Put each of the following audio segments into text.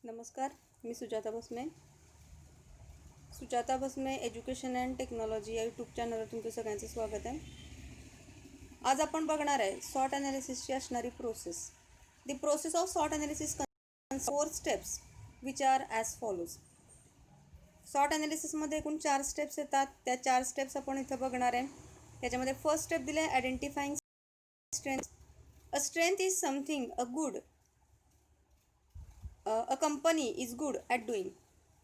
नमस्कार, मी Sujata Bhasme education and technology या YouTube चॅनलवर तुमचं सगळ्यांचं स्वागत आहे. आज आपण बघणार आहे सॉर्ट ॲनालिसिसची असणारी process. The process of SWOT analysis four steps which are as follows. SWOT ॲनालिसिसमध्ये एकूण 4 स्टेप्स येतात. त्या 4 स्टेप्स आपण इथं बघणार आहे. त्याच्यामध्ये फर्स्ट स्टेप दिले आहे identifying strength. A strength is something a company is good at doing.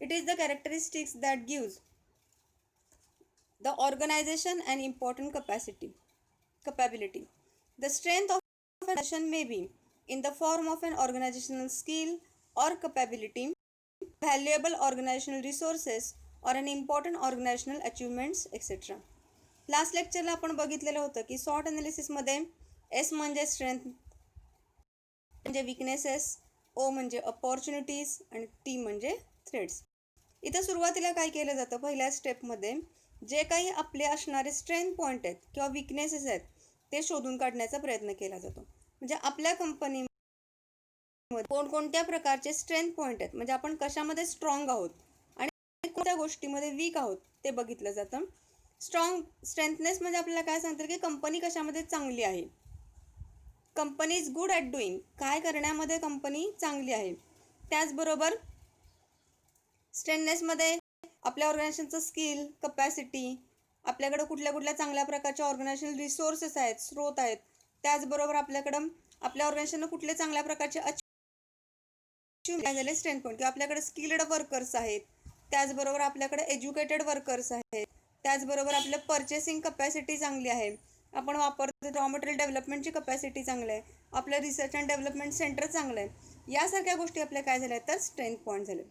It is the characteristics that gives the organization an important capability. The strength of an organization may be in the form of an organizational skill or capability, valuable organizational resources, or an important organizational achievements, etc. Last लेक्चरला आपण बघितलेलं होतं की SWOT ॲनालिसिसमध्ये S म्हणजे strength, म्हणजे weaknesses, O म्हणजे opportunities आणि टी म्हणजे थ्रेड्स. इथं सुरुवातीला काय केलं जातं, पहिल्या स्टेपमध्ये जे काही आपले असणारे स्ट्रेंथ पॉईंट आहेत किंवा विकनेसेस आहेत ते शोधून काढण्याचा प्रयत्न केला जातो. म्हणजे आपल्या कंपनीमध्ये कोणकोणत्या प्रकारचे स्ट्रेंथ पॉईंट आहेत, म्हणजे आपण कशामध्ये स्ट्रॉंग आहोत आणि कोणत्या गोष्टीमध्ये वीक आहोत ते बघितलं जातं. स्ट्रेंथनेस म्हणजे आपल्याला काय सांगतं की कंपनी कशामध्ये चांगली आहे. Company is good at doing, काय करण्यामध्ये कंपनी चांगली आहे. त्याचबरोबर स्ट्रेंथनेसमध्ये आपल्या ऑर्गनायझेशनचं स्किल, कपॅसिटी, आपल्याकडं कुठल्या चांगल्या प्रकारच्या ऑर्गनायझेशनल रिसोर्सेस आहेत, स्रोत आहेत. त्याचबरोबर आपल्याकडं आपल्या ऑर्गनायझेशनला कुठले चांगल्या प्रकारचे झाले स्ट्रेंथ पॉईंट, किंवा आपल्याकडे स्किल्ड वर्कर्स आहेत, त्याचबरोबर आपल्याकडे एज्युकेटेड वर्कर्स आहेत, त्याचबरोबर आपलं पर्चेसिंग कपॅसिटी चांगली आहे, आपण वापरतो रॉ मटेरियल डेव्हलपमेंटची कपॅसिटी चांगली आहे, आपलं रिसर्च अँड डेव्हलपमेंट सेंटर चांगलं आहे. यासारख्या गोष्टी आपल्या काय झाल्या तर स्ट्रेंथ पॉईंट झाले.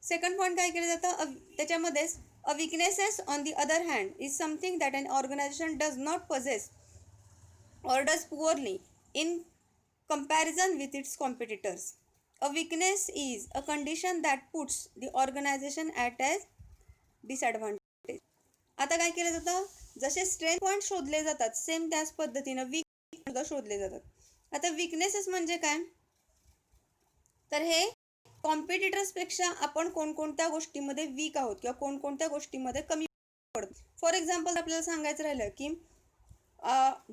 सेकंड पॉईंट काय केलं जातं त्याच्यामध्येच, uh weaknesses on the other hand is something that an organisation does not possess or does poorly in comparison with its competitors. A weakness is a condition that puts the organization at a disadvantage. आता काय केलं जातं, जसे strength point शोधले जातात same त्याच पद्धतीनं weak सुद्धा शोधले जातात. आता विकनेसेस म्हणजे काय, तर हे कॉम्पिटिटर्सपेक्षा आपण कोणकोणत्या गोष्टीमध्ये वीक आहोत किंवा कोणकोणत्या गोष्टीमध्ये कमी पडतो. फॉर एक्झाम्पल आपल्याला सांगायचं राहिलं की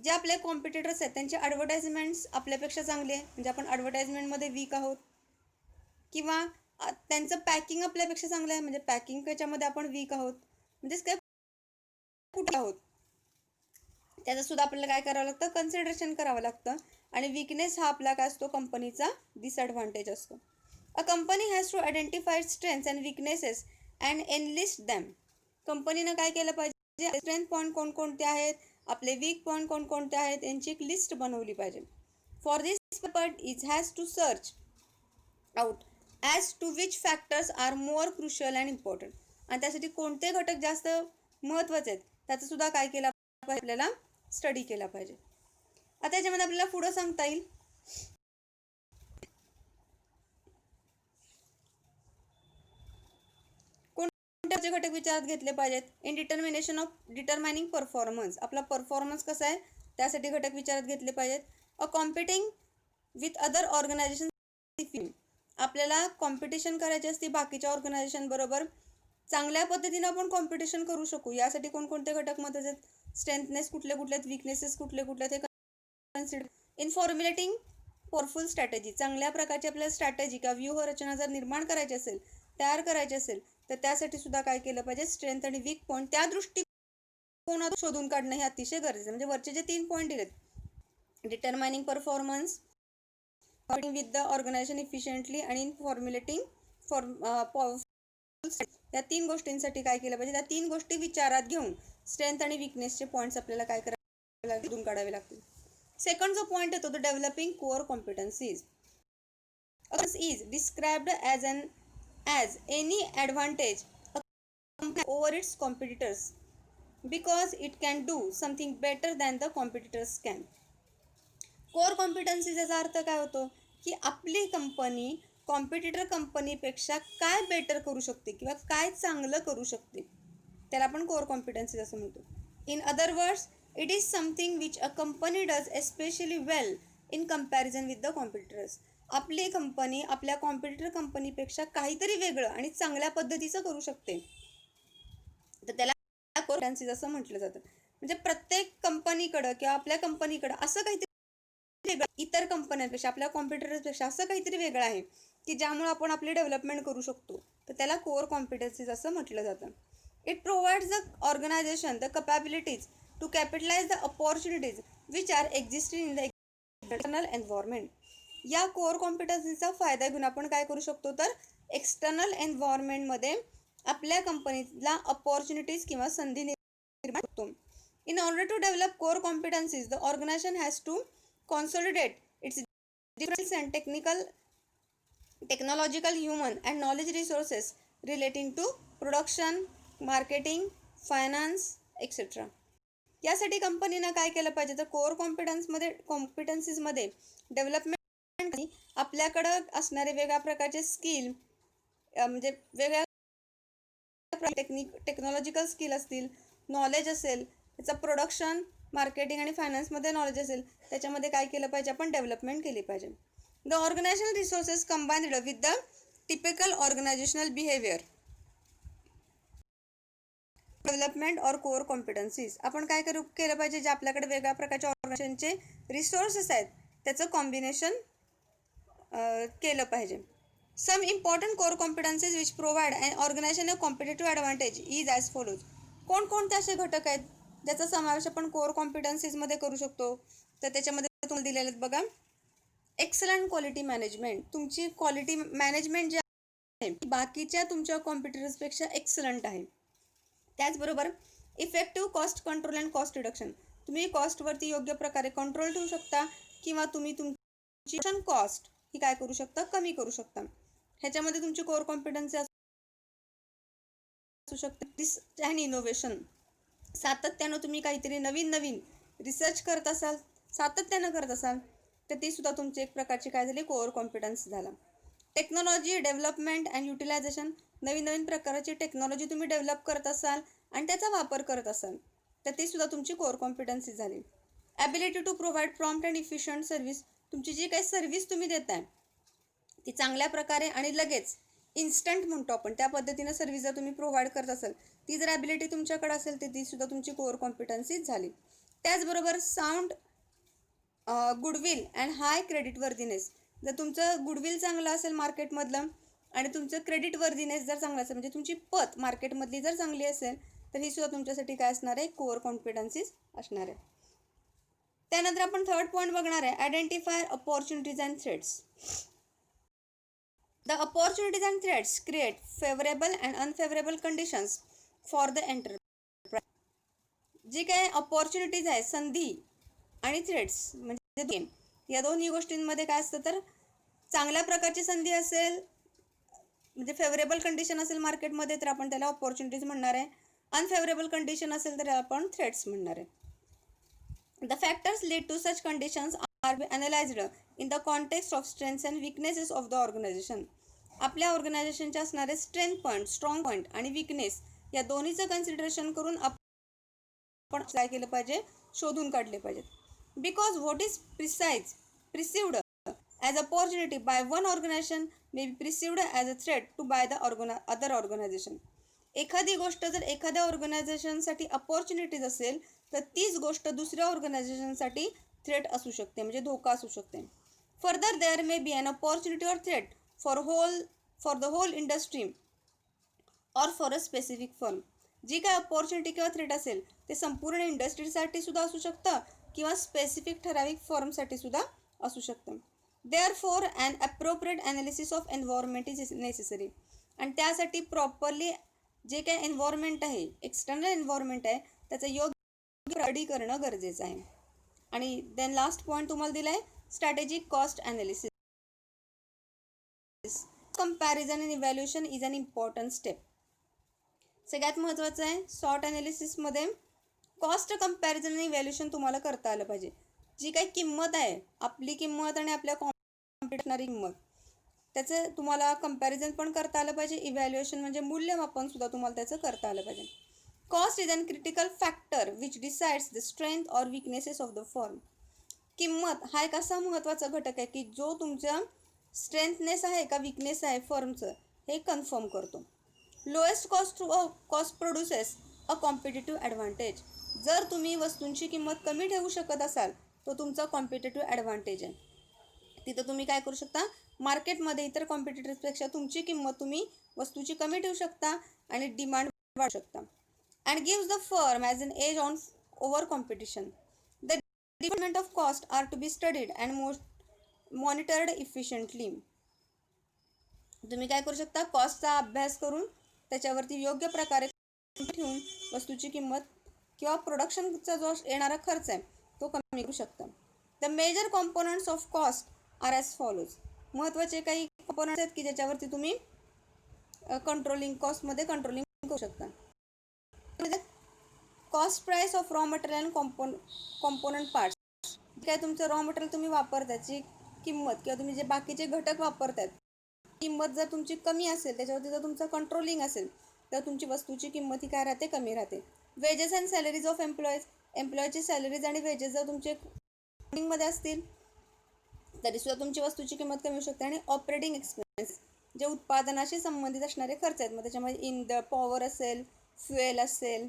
जे आपले कॉम्पिटिटर्स आहेत त्यांचे ॲडव्हर्टाइजमेंट्स आपल्यापेक्षा चांगले आहे, म्हणजे आपण ॲडव्हर्टाइजमेंटमध्ये वीक आहोत. किंवा त्यांचं पॅकिंग आपल्यापेक्षा चांगलं आहे, म्हणजे पॅकिंग त्याच्यामध्ये आपण वीक आहोत. म्हणजेच काय कुठे आहोत त्याचं सुद्धा आपल्याला काय करावं लागतं, कन्सिडरेशन करावं लागतं. आणि विकनेस हा आपला काय असतो, कंपनीचा डिसएडव्हान्टेज असतो. A company has to identify strengths and weaknesses and enlist them. कंपनीनं काय केलं पाहिजे, स्ट्रेंथ पॉईंट कोणकोणते आहेत, आपले वीक पॉईंट कोणकोणते आहेत यांची एक लिस्ट बनवली पाहिजे. For this purpose is has to search out as to which factors are more crucial and important. आणि त्यासाठी कोणते घटक जास्त महत्त्वाचे आहेत त्याचं सुद्धा काय केलं पाहिजे, आपल्याला स्टडी केला पाहिजे. आता याच्यामध्ये आपल्याला पुढं सांगता येईल कोणत्याचे घटक विचारात घेतले पाहिजेत. इन डिटर्माइनिंग परफॉर्मन्स, आपला परफॉर्मन्स कसा आहे त्यासाठी घटक विचारात घेतले पाहिजेत. अ कॉम्पिटिंग विथ अदर ऑर्गनायझेशन, आपल्याला कॉम्पिटिशन करायची असते बाकीच्या ऑर्गनायझेशन बरोबर, चांगल्या पद्धतीनं आपण कॉम्पिटिशन करू शकू यासाठी कोणकोणते घटक महत्त्वाचे आहेत, स्ट्रेंथनेस कुठले आहेत, विकनेसेस कुठले आहेत हे कन्सिडर. इन फॉर्म्युलेटिंग पॉवरफुल स्ट्रॅटेजी, चांगल्या प्रकारची आपल्याला स्ट्रॅटेजी किंवा व्यूहरचना जर निर्माण करायची असेल, तयार करायची असेल, तर त्यासाठी सुद्धा काय केलं पाहिजे, स्ट्रेंथ आणि वीक पॉईंट त्या दृष्टिकोनात शोधून काढणं हे अतिशय गरजेचं. म्हणजे वरचे जे 3 पॉईंट दिलेत, determining performance, working with the organisation efficiently आणि इन फॉर्म्युलेटिंग या 3 गोष्टींसाठी काय केलं पाहिजे, त्या 3 गोष्टी विचारात घेऊन स्ट्रेंथ आणि विकनेसचे पॉईंट्स आपल्याला काय करावे लागतील, शोधून काढावे लागतील. सेकंड जो पॉईंट येतो तो developing core competencies is described as any advantage over its competitors because it can do something better than the competitors can. Core competencies याचा अर्थ काय होतो की आपली कंपनी कॉम्पिटिटर कंपनीपेक्षा काय बेटर करू शकते किंवा काय चांगलं करू शकते, त्याला आपण कोर कॉम्पिटन्सीज असं म्हणतो. In other words, it is something which a company does especially well in comparison with the competitors. आपली कंपनी आपल्या कॉम्पिटिटर कंपनीपेक्षा काहीतरी वेगळं आणि चांगल्या पद्धतीचं करू शकते, तर त्याला कॉम्पिटन्सीज असं म्हटलं जातं. म्हणजे प्रत्येक कंपनीकडं किंवा आपल्या कंपनीकडं असं काहीतरी वेगळं इतर कंपन्यांपेक्षा, आपल्या कॉम्पिटिटर्सपेक्षा असं काहीतरी वेगळं आहे की ज्यामुळे आपण आपली डेव्हलपमेंट करू शकतो, तर त्याला कोर कॉम्पिटन्सीज असं म्हटलं जातं. It provides the organisation the capabilities to capitalise the opportunities which are existing in the external environment. या कोर कॉम्पिटन्सीचा फायदा घेऊन आपण काय करू शकतो, तर एक्सटर्नल एन्व्हायरमेंटमध्ये आपल्या कंपनीला अपॉर्च्युनिटीज किंवा संधी निर्माण होतो. In order to develop core competencies, the organization has to consolidate its different and technological, human, and knowledge resources relating to production, marketing, finance, etc. यासाठी कंपनीनं काय केलं पाहिजे, तर कोर कॉम्पिटन्सीजमध्ये डेव्हलपमेंट आपल्याकडं असणारे वेगळ्या प्रकारचे स्किल, म्हणजे वेगळ्या टेक्नॉलॉजिकल स्किल असतील, नॉलेज असेल, त्याचं प्रोडक्शन, मार्केटिंग आणि फायनान्समध्ये नॉलेज असेल, त्याच्यामध्ये काय केलं पाहिजे, आपण डेव्हलपमेंट केली पाहिजे. The organisational resources combined with the typical organisational behaviour development और कोर कॉम्पिटन्सीज. आपण काय केलं पाहिजे, जे आपल्याकडे वेगळ्या प्रकारच्या ऑर्गनायझेशनचे रिसोर्सेस आहेत त्याचं कॉम्बिनेशन केलं पाहिजे. Some important core competencies which provide an organization a competitive advantage is as follows. कोणकोणते असे घटक आहेत ज्याचा समावेश आपण कोर कॉम्पिटन्सीजमध्ये करू शकतो, तर त्याच्यामध्ये तुम्हाला दिलेले आहेत बघा. Excellent quality management. तुमची क्वालिटी मॅनेजमेंट जे आहे बाकीच्या तुमच्या कॉम्पिटिटर्सपेक्षा एक्सलंट आहे. त्याचबरोबर effective cost control and cost reduction. तुम्ही कॉस्टवरती योग्य प्रकारे कंट्रोल ठेवू शकता किंवा तुम्ही तुमची कॉस्ट ही काय करू शकता, कमी करू शकता. ह्याच्यामध्ये तुमची कोर कॉम्पिटन्सी असू शकते. Research and innovation. सातत्यानं तुम्ही काहीतरी नवीन रिसर्च करत असाल, सातत्यानं करत असाल, तर ती सुद्धा तुमची एक प्रकारची काय झाली, कोर कॉम्पिटन्स झाला. Technology development and utilisation. नवीन प्रकारची टेक्नॉलॉजी तुम्ही डेव्हलप करत असाल आणि त्याचा वापर करत असाल, तर ती सुद्धा तुमची कोर कॉम्पिटन्सी झाली. Ability to provide prompt and efficient service. तुमची जी काही सर्व्हिस तुम्ही देताय ती चांगल्या प्रकारे आणि लगेच इन्स्टंट म्हणतो आपण, त्या पद्धतीनं सर्व्हिस जर तुम्ही प्रोव्हाइड करत असाल, ती जर ॲबिलिटी तुमच्याकडे असेल तर ती सुद्धा तुमची कोर कॉम्पिटन्सीच झाली. त्याचबरोबर sound goodwill and high credit worthiness. जर तुमचं गुडविल चांगलं असेल मार्केटमधलं आणि तुमचं क्रेडिट वर्दीनेस जर चांगलं असेल, म्हणजे तुमची पत मार्केटमधली जर चांगली असेल, तर ही सुद्धा तुमच्यासाठी काय असणार आहे, कोर कॉन्फिडन्सीज असणार आहे. त्यानंतर आपण थर्ड पॉईंट बघणार आहे, identify opportunities and threats. The opportunities and threats create favorable and unfavorable conditions for the enterprise. जी काय अपॉर्च्युनिटीज आहे, संधी आणि थ्रेट्स म्हणजे या दोन्ही गोष्टींमध्ये काय असतं, तर चांगल्या प्रकारची संधी असेल म्हणजे फेवरेबल कंडिशन असेल मार्केटमध्ये, तर आपण त्याला अपॉर्च्युनिटीज म्हणणार आहे. अनफेवरेबल कंडिशन असेल तर आपण थ्रेट्स म्हणणार आहे. The factors lead to such conditions are analyzed in the context of strengths and weaknesses of the organization. आपल्या ऑर्गनायझेशनचे असणारे स्ट्रेंथ पॉईंट, स्ट्रॉंग पॉईंट आणि विकनेस या दोन्हीचं कन्सिडरेशन करून आपण काय केलं पाहिजे, शोधून काढले पाहिजेत. Because what is perceived as opportunity by one organisation may be perceived as a threat to by the other organisation. एखादी गोष्ट जर एखाद्या ऑर्गनायझेशनसाठी अपॉर्च्युनिटीज असेल, तर तीच गोष्ट दुसऱ्या ऑर्गनायझेशनसाठी थ्रेट असू शकते, म्हणजे धोका असू शकते. Further there may be an opportunity or threat for the whole industry or for a specific firm. जी काय अपॉर्च्युनिटी किंवा थ्रेट असेल ते संपूर्ण इंडस्ट्रीसाठी सुद्धा असू शकतं किंवा स्पेसिफिक ठराविक फर्मसाठी सुद्धा असू शकतं. Therefore an appropriate analysis of environment is necessary. आणि त्यासाठी प्रॉपरली जे काही एन्व्हायरमेंट आहे, एक्सटर्नल एन्व्हायरमेंट आहे, त्याचं योग्य स्टडी करणं गरजेचं आहे. आणि देन लास्ट पॉईंट तुम्हाला दिला आहे, strategic cost analysis. Comparison and evaluation is an important step. सगळ्यात महत्त्वाचं आहे, सॉर्ट ॲनालिसिसमध्ये कॉस्ट कंपॅरिझन आणि इव्हॅल्युएशन तुम्हाला करता आलं पाहिजे. जी काही किंमत आहे, आपली किंमत आणि आपल्या कॉम्पिटिटरची किंमत, त्याचं तुम्हाला कंपॅरिझन पण करता आलं पाहिजे. इव्हॅल्युएशन म्हणजे मूल्यमापन सुद्धा तुम्हाला त्याचं करता आलं पाहिजे. Cost is an critical factor which decides the strength or weaknesses of the firm. किंमत हा एक असा महत्त्वाचा घटक आहे की जो तुमचा स्ट्रेंथनेस आहे का विकनेस आहे फर्मचं हे कन्फर्म करतो. लोएस्ट कॉस्ट प्रोड्युसेस अ कॉम्पिटिटिव्ह ॲडव्हान्टेज. जर तुम्ही वस्तूंची किंमत कमी ठेवू शकत असाल तो तुमचा कॉम्पिटिटिव्ह ॲडव्हान्टेज आहे. तिथं तुम्ही काय करू शकता, मार्केटमध्ये इतर कॉम्पिटिटर्सपेक्षा तुमची किंमत तुम्ही वस्तूची कमी ठेवू शकता आणि डिमांड वाढवू शकता. And gives the firm as an edge on over competition. The different of cost are to be studied and monitored efficiently. तुम्ही काय करू शकता, कॉस्टचा अभ्यास करून त्याच्यावरती योग्य प्रकारे ठेवून वस्तूची किंमत किंवा प्रोडक्शनचा जो येणारा खर्च आहे तो कमी करू शकता. The major components of cost are as follows. महत्त्वाचे काही कॉम्पोनंट्स आहेत की ज्याच्यावरती तुम्ही कॉस्टमध्ये कंट्रोलिंग करू शकता. Cost price of raw material and component parts. काय तुमचं रॉ मटेरियल तुम्ही वापरताची किंमत किंवा तुम्ही जे बाकीचे घटक वापरतात किंमत जर तुमची कमी असेल, त्याच्यावरती जर तुमचं कंट्रोलिंग असेल तर तुमची वस्तूची किंमत ही काय राहते, कमी राहते. वेजेस अँड सॅलरीज ऑफ एम्प्लॉयची सॅलरीज आणि वेजेस जर तुमचे मध्ये असतील तरीसुद्धा तुमची वस्तूची किंमत कमी होऊ शकते. आणि ऑपरेटिंग एक्सपेन्स जे उत्पादनाशी संबंधित असणारे खर्च आहेत, मग त्याच्यामध्ये पॉवर असेल, फ्युएल असेल,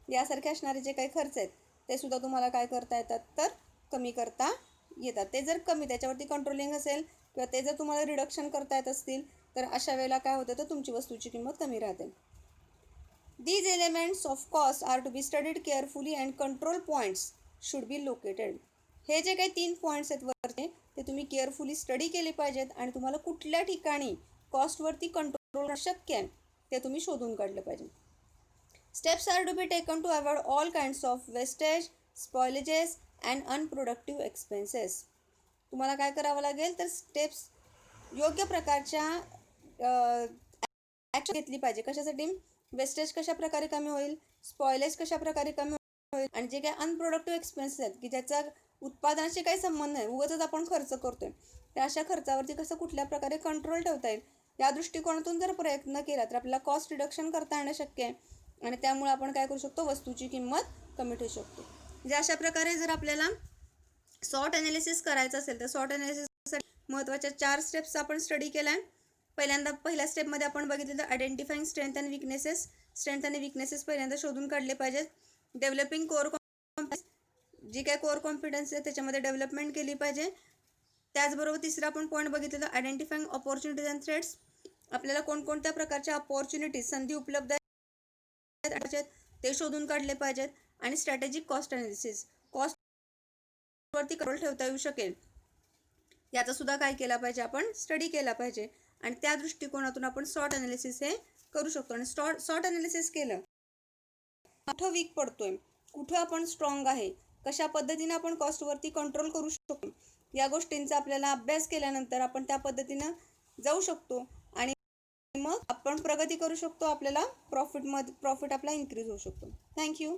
यासारखे असणारे जे काही खर्च आहेत ते सुद्धा तुम्हाला काय करता येतात, तर कमी करता येतात. ते जर कमी त्याच्यावरती कंट्रोलिंग असेल किंवा ते जर तुम्हाला रिडक्शन करता येत असतील तर अशा वेळेला काय होतं, तर तुमची वस्तूची किंमत कमी राहते. These elements of cost are to be studied carefully and control points should be located. हे जे काही 3 पॉईंट्स आहेत वरचे ते तुम्ही केअरफुली स्टडी केले पाहिजेत आणि तुम्हाला कुठल्या ठिकाणी कॉस्टवरती कंट्रोल शक्य आहे ते तुम्ही शोधून काढलं पाहिजे. Steps are to be taken to avoid all kinds of wastage, spoilages and unproductive expenses. तुम्हाला काय करावं लागेल, तर स्टेप्स योग्य प्रकारच्या ॲक्शन घेतली पाहिजे. कशासाठी, वेस्टेज कशा प्रकारे कमी होईल, स्पॉइलेज कशा प्रकारे कमी होईल आणि जे काही अनप्रोडक्टिव्ह एक्सपेन्सेस आहेत की ज्याचा उत्पादनाशी काही संबंध नाही, उगाचच आपण खर्च करतोय, त्या अशा खर्चावरती कसं कुठल्या प्रकारे कंट्रोल ठेवता येईल या दृष्टिकोनातून जर प्रयत्न केला तर आपल्याला कॉस्ट रिडक्शन करता येणं शक्य आहे आणि त्यामुळे आपण काय करू शकतो, वस्तूची किंमत कमी ठेवू शकतो. म्हणजे अशा प्रकारे जर आपल्याला सॉर्ट ॲनालिसिस करायचं असेल तर सॉर्ट ॲनालिसिससाठी महत्त्वाच्या 4 स्टेप्स आपण स्टडी केल्या आहे. पहिल्या स्टेपमध्ये आपण बघितलं आयडेंटिफाईंग स्ट्रेंथ आणि विकनेसेस. स्ट्रेंथ आणि विकनेसेस पहिल्यांदा शोधून काढले पाहिजेत. डेव्हलपिंग कोर कॉम्पिटन्स, जी काय कोर कॉम्पिटन्स आहे त्याच्यामध्ये डेव्हलपमेंट केली पाहिजे. त्याचबरोबर तिसरा आपण पॉईंट बघितलेला आयडेंटिफाईंग ऑपॉर्च्युनिटीज अँड थ्रेट्स. आपल्याला कोणकोणत्या प्रकारच्या अपॉर्च्युनिटीज, संधी उपलब्ध आहेत ते शोधून काढले पाहिजेत. आणि स्ट्रॅटेजिक कॉस्ट ॲनालिसिस, कॉस्टवरती कंट्रोल ठेवता येऊ शकेल याचा सुद्धा काय केला पाहिजे, आपण स्टडी केला पाहिजे. आणि त्या दृष्टिकोनातून आपण सॉर्ट ॲनालिसिस हे करू शकतो. आणि सॉर्ट ॲनालिसिस केलं कुठं वीक पडतोय, कुठं आपण स्ट्रॉंग आहे, कशा पद्धतीने आपण कॉस्टवरती कंट्रोल करू शकतो, या गोष्टींचा आपल्याला अभ्यास केल्यानंतर आपण त्या पद्धतीनं जाऊ शकतो आणि मग आपण प्रगती करू शकतो. आपल्याला प्रॉफिट आपला इन्क्रीज होऊ शकतो. थँक्यू.